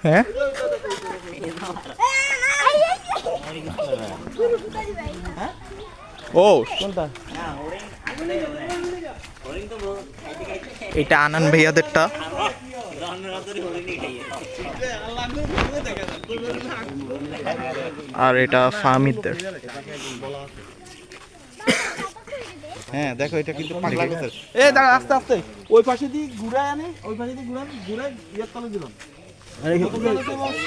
হ্যাঁ ও কোনটা এটা আনান ভাইয়াদেরটা আর এটা ফাহমিদদের হ্যাঁ দেখো এটা কিন্তু পাগলা গেছে এ দাঁড়া আস্তে আস্তে ওই পাশে দিয়ে ঘুরায় আনে ওই পাশে দিয়ে ঘুরায় ইয়ার তলে দিলাম আরে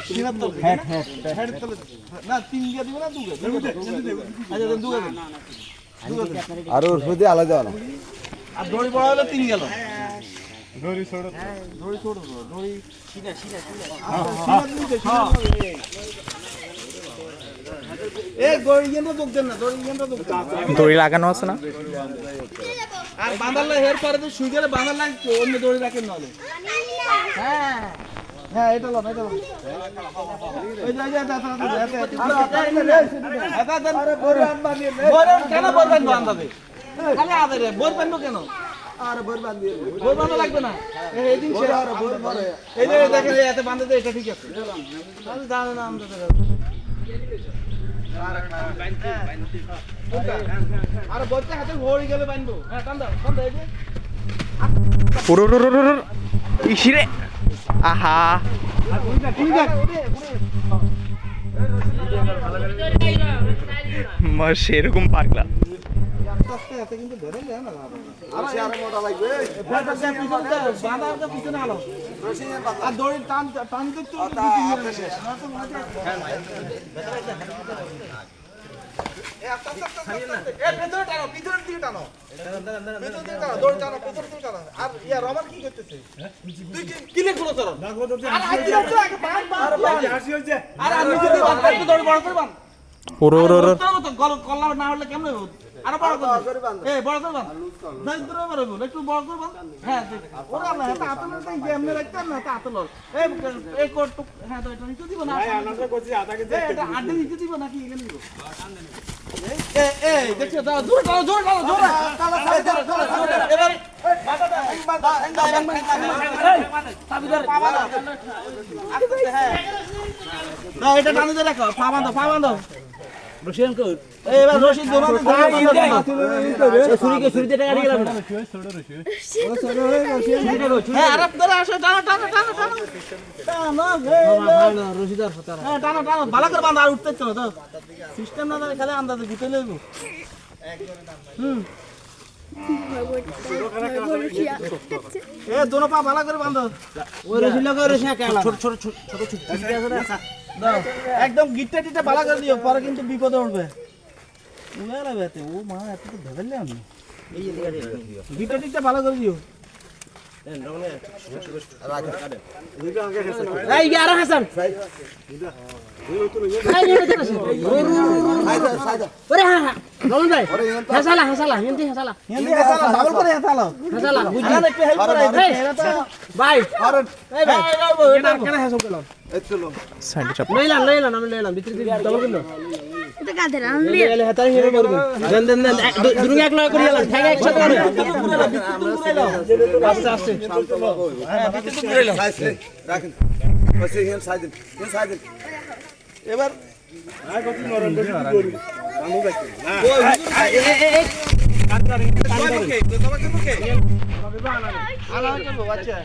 সিনার তলে হেড তলে না তিন গিয়া দিবে না দুগে আচ্ছা দুগে আর ওর সাথে আলাদা না আর দড়ি বড় হলে তিন গেল দড়ি ছোট দড়ি সিনা এ দড়ি ইয়েন্দ্র দোকদেন না দড়ি লাগানো আছে না আর বাঁধালে হের পরে তো শুই গেলে বাঁধালে অন্য দড়ি রাখেন নাহলে হ্যাঁ এটা লো ওই যা কেন বলবেন বাঁধাবে খালি আদরে বোর পানবো কেন আর বোর বাঁধিয়ে বোর বাঁধা লাগবে না এই দিন সে আর বোর পরে এই যে দেখেন এতে বাঁধে দে এটা ঠিক আছে তাহলে জানো না আমরা আর বলতে হাতে ঘড়ি গেলে বাঁধবো হ্যাঁ টান দাও এই যে ইসিরে আহা সেরকম পাগলা কিন্তু ধরে যায় না আর মোটা লাগবে পিছনে আলো আর দড়ি টান দিতে শেষ কল্লা না হলে কেমন আরো বড় করে বড় করে একটু বড় করে হ্যাঁ ওরা না এটা আতল যে এমনি রাখতেন না এটা আতল এই কোট হ্যাঁ তো এটা নিতে দিব না আমরা কইছি আটা কে এটা আড্ডি নিতে দিব নাকি এখানে দিব এই দেখছো দাও জোরে এবারে না এটা টানে দিয়ে রাখো পা বাঁধো রশিদ কই এবার রশিদ দোনো ছুরিতে টাকা দিয়ে গেলাম হ্যাঁ আর আপনারা আসো টানো রশিদ আর ফতারা হ্যাঁ টানো ভালো করে বাঁধা আর উঠতে চলো তো সিস্টেম না জানি খালি আন্দাজে গুতে লইবো এ দোনো পা ভালো করে বাঁধো ওই রশিদ লাগা রশিদ কেলা ছোট একদম গিটটা ভালো করে দিও পরে কিন্তু বিপদে উঠবে ও মা এত তো ধরলে আমি গিটটা ভালো করে দিও এই ইয়ারা হাসান ওরে হ্যাঁ নলন ভাই হাসালা হিন্দি হাসালা ডাবল করে হাসালা বুঝি একটু হেল্প করে এরা তো ভাই এই ভাই এটা কেন হাসো গেল এই চলো সাইডে চাপ লইলাম আমি লইলাম ভিতরে ডাবল করলো এটা কাঁধে না আমি লইলাম হাতারে হিরে করবে দেন দুরুঙ্গা এক লয় করে গেলাম ঠ্যাঙ্গা একসাথে করে আস্তে শান্ত হও হ্যাঁ ভিতরে ঘুরাইলাম রাখেন বসে হেন সাইড এবার আয় কত নরম বেশি করি বাংলো দেখতে না এই কান্দারে তোমাকে মুখে আনা কেন বাচ্চা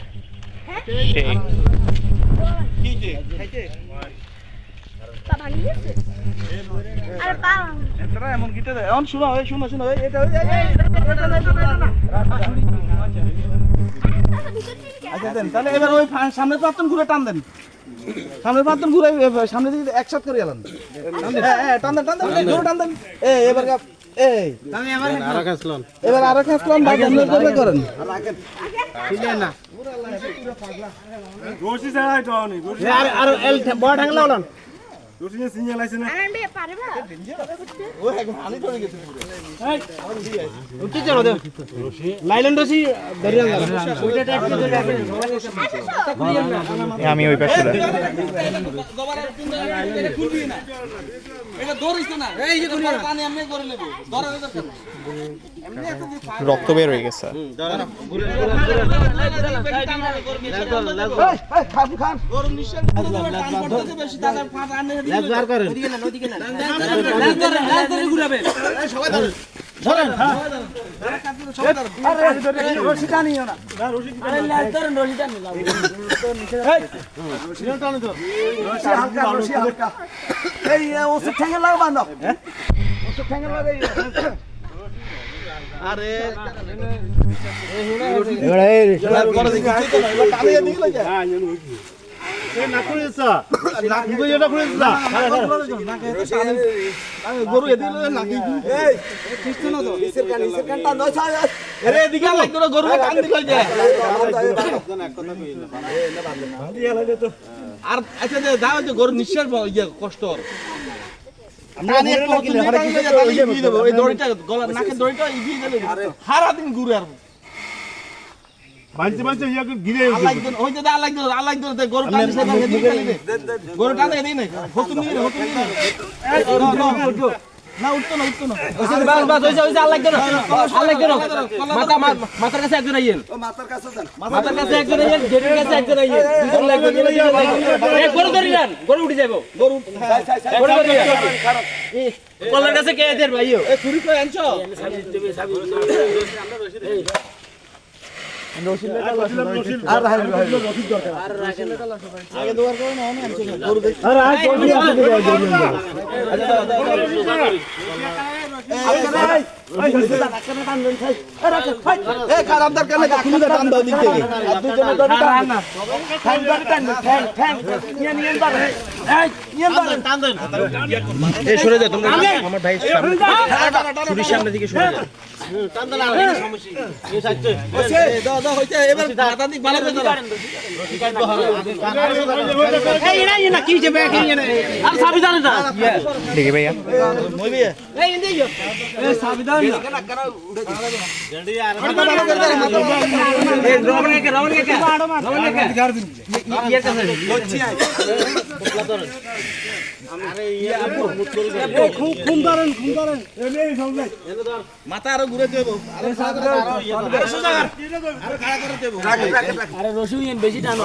কি যে খাইতে পা ভাঙি গেছে আরে পা এতরা এমন গিতে দেয় এখন শুনো এটা এটা আচ্ছা দেন, তাহলে এবার ওই সামনের পাতন ঘুরে টান দেন। সামনের পাতন ঘুরে সামনে দিকে একসাথ করে এলাম। হ্যাঁ টান দেন ঘুরে টান দেন। এবার এবার আরো খেসলাম ভাই এমনি করেন। রশি ছাড়া এটা অনেক আর এল বড় ঢাংলা হলাম। রশি নিয়ে সিঙ্গেল আছে না আনবে পারবা ও এখন আনি ধরে গেছে পুরো। উঠতে চলো দে। লাইলন রশি ধরে গেল। ওইটা টাইপ করে রাখেন। আমি ওই পাশে জবারের তিন জায়গায় খুলবি না। এটা ধরিস না। এই যে পানি এমনি করে নেব। ধরার দরকার নাই। এমনি এত যে রক্ত বের হয়ে গেছে খান গরম নিশ্চয় টান করতে বেশি টাকা ফাঁদ আনে লেজ বার করেন ওদিকে না লেজ ধরে ঘুরাবে এই সবাই ধরেন ধরেন সবাই ধরেন আরে রশি টানিও না রশি আরে লেজ ধরেন রশি টানি লাও এই রশি টানি তো রশি হালকা এই ওসে ঠ্যাঙ্গে লাগাও বাঁধো ওসে ঠ্যাঙ্গে লাগাই আরে এবারে এই করে দেখি তো না এবার টানিয়ে দিলে যা হ্যাঁ জানো এই না করেছা না কি এটা করেছা আরে গরু এদিকে লাগি এই কিছু না তো ইসের কানটা নয় আরে এদিকে লাগতো না গরু কান দিকে যায় এক কথা কইল না বাঁধলে দিয়ে লাগে তো আর আচ্ছা দাও যে গরু নিঃশ্বাস কষ্ট আমি একটু লাগিলে হারা কিছু দিয়ে দেব এই দড়িটা গলা নাকের দড়িটা দিয়ে দিলে সারা দিন ঘুরে আর বাঁচতে ইয়াকে গিরে আল্লাহ গরু টান দিছে গরু টান দেই নাই হতুন নিয়ে না উঠতো না বাস হইছে আল্লাহ মাথার কাছে একজন আইয়েন মাথার কাছে একজন আইয়েন গেটের কাছে একজন আইয়েন দুজন লাগবে এক গরু ধরি নেন গরু উঠে যাবো গরু ধরি কলার কাছে কে দের ভাইও এ চুরি করে আনছো আগে দোয়ার করে না আমি আনছি গরু দেখ আর আজ সরে যাও তোমরা আমার ভাই চুরির সামনে দিকে সরে যাও দেখি ভাইয়া মাথা আরো ঘুরে দেবো আরে রসু বেশি টান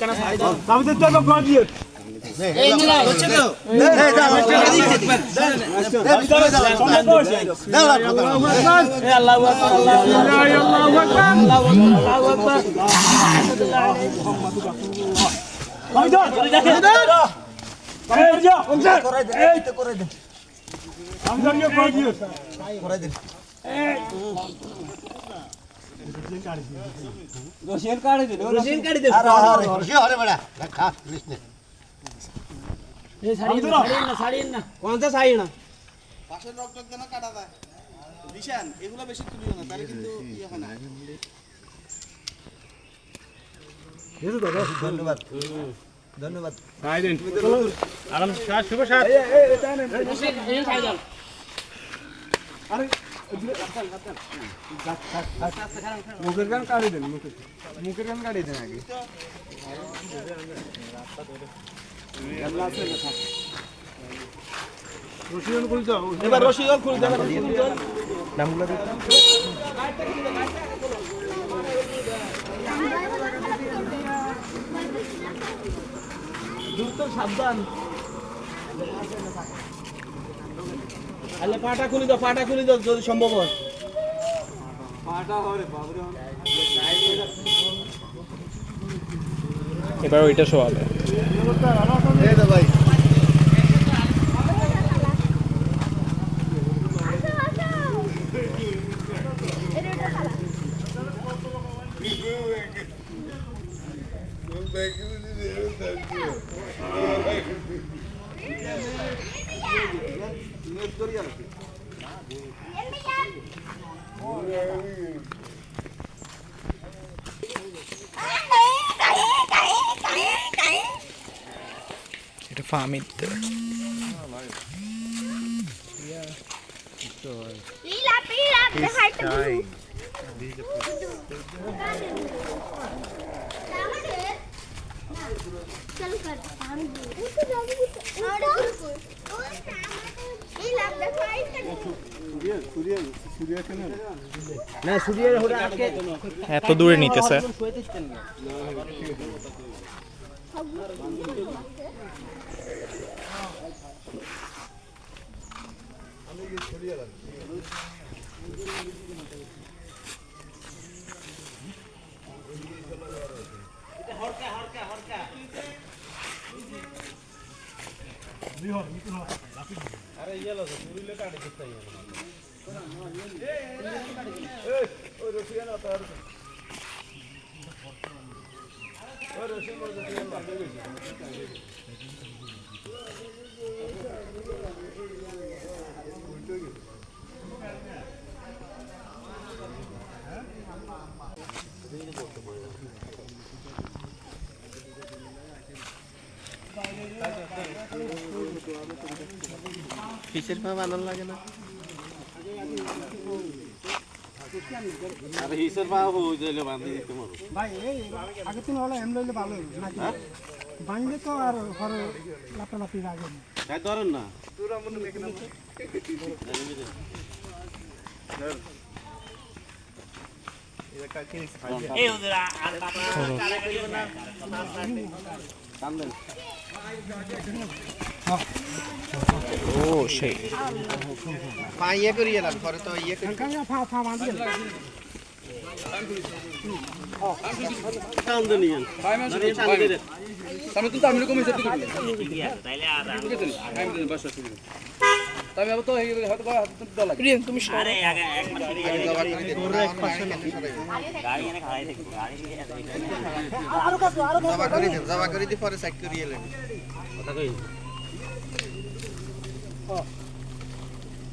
কেন এগুলো বেশি তুলিও না তাহলে কিন্তু ইয়ে হয় না ধন্যবাদ ধন্যবাদ আরাম শুভ সাথ মুখের গান কাটি দেন মুখের গান কাটি দেন আগে এবার রশিদল খুলে দেন নামগুলো দিতে দ্রুত সাবধান আলে পাটা খুলে দাও যদি সম্ভব হয় এবার ওইটা শোয়াবে ভাই এটা ফার্মিত Pila, dejaste चल कर पानी না সূর্যের হরে আজকে এত দূরে নিতেছে শুইতেছেন না আরে ইয়েলো সুরিলে কাটে দিতে হয় এই ওই রসিয়া না তার ওই রসিয়া ফিশের পা ভালো লাগে না আরে হিসের পা হই যাইলে বাঁধি দিতে মারো ভাই এই আগে তো হলো এম লইলে ভালো নাকি বাঁধলে তো আর ঘরে লাপালাপি লাগে না তাই ধরেন না তোরা মনে দেখে না এই ওদের আর বাবা কান্দেন ও সেই পা ইয়ে করি এলাম পরে তো ইয়ে করি কাঙ্গা ফা বাঁধলে কান্দেন ইয়ান ভাই মানে সামনে তো আমি রকম হিসাব দিতে তাইলে আর আমি দেন বাসা শুরু তবে আবার তো হয়তো দলা প্রিয়ম তুমি আরে আগে গাড়ি এনে খালাই থাকবো গাড়ি জবা করে দি পরে সাইড করি এলেন কথা কই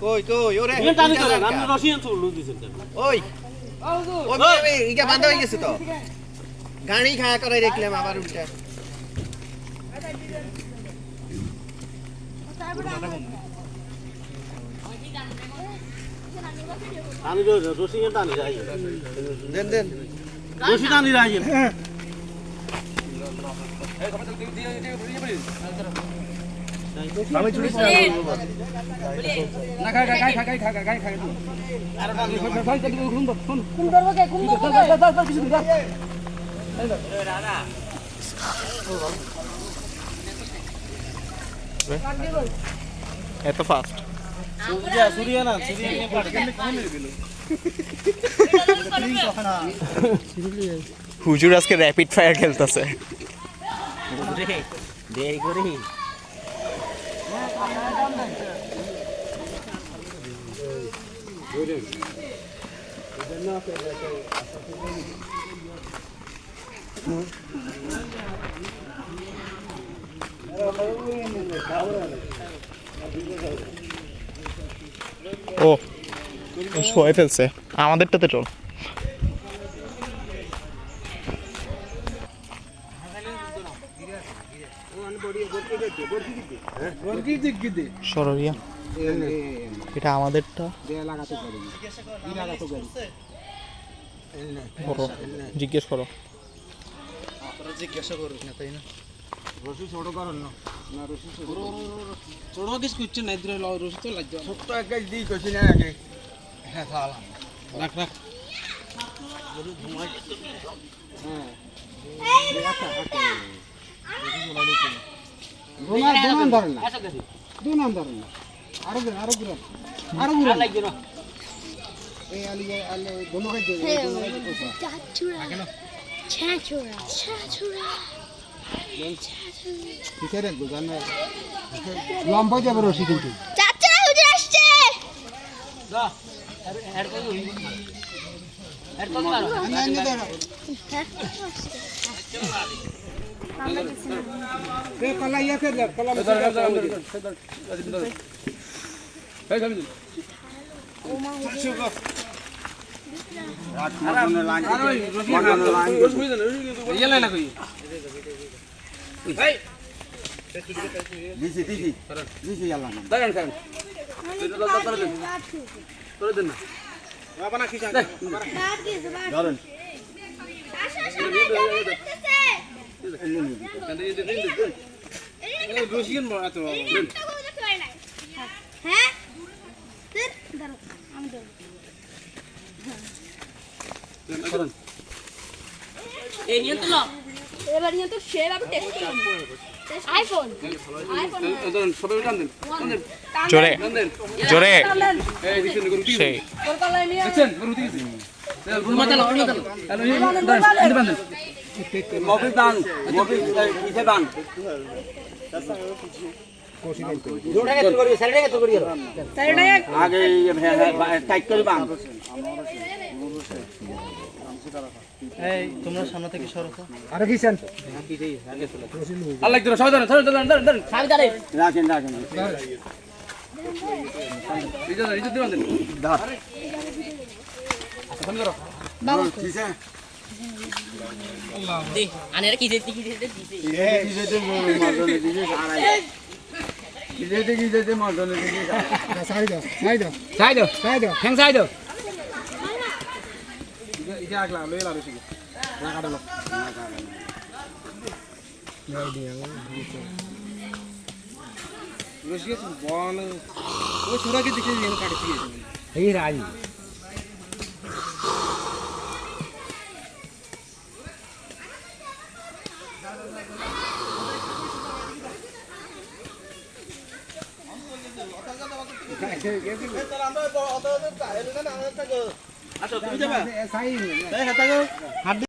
কই কই ওরে ইয়ে টানি করেন আপনি রশিয়ান তো লুজ দিছেন কেন ওই ওই ইটা বান্ধা হয়ে গেছে তো গাড়ি খায়া করে দেখলাম আবার উল্টা টানি রশিয়ান টানি যাই দেন দেন রশি টানি যাই আমি চুরি না খাই আর টানি ভাই তো ঘুম ফোন কিছু দিন দাদা এত ফাস্ট সুরিয়া না সুরিয়া পাড়ে কেমনে দিল হুজুর আজকে র্যাপিড ফায়ার খেলতেছে দেরি করি ও শোয়ে ফেলছে আমাদেরটাতে চল সরিয়া এটা আমাদেরটা করো জিজ্ঞেস করো জিজ্ঞাসা করুক না তাই না রশি ছোট করেন না না রশি ছোট কিছু করছে না ইদরে রশি তো লাগবে ছোট্ট এক গাছ দিই কইছি না আগে হ্যাঁ সালাম রাখ দুনান ধরেন না দুনান ধরেন না আরো ঘুরান লাগবে না এই আলি দোনো গাছ দে छाछुरा কিসে রাখবো জান না লম্বা যাবে রশি কিন্তু চাচা হুজুর আসছে এড কই না না কলা ইয়াতে দাও কলা হ্যাঁ আমি দেবো এবার নিয়ে তো শেয়ার আমি টেস্ট করব আইফোন জোরে জোরে সেই তোমরা সামনে থেকে সরো তো আরে কিছেন আল্লাহ ধরো সবাই ধরো ধরো সাবি দাঁড়ে আনেরা কি যেতে দিছে সাইড দাও সাইড দাও সাইড সাইড দাও হ্যাং সাইড এটা আগলা লই লালো শিখে লাগাড়া লো রশিয়ে বল ও ছোড়া কি দেখে যেন কাটি দিয়েছে এই রাই আচ্ছা তুমি যাবা সাইড এই হাত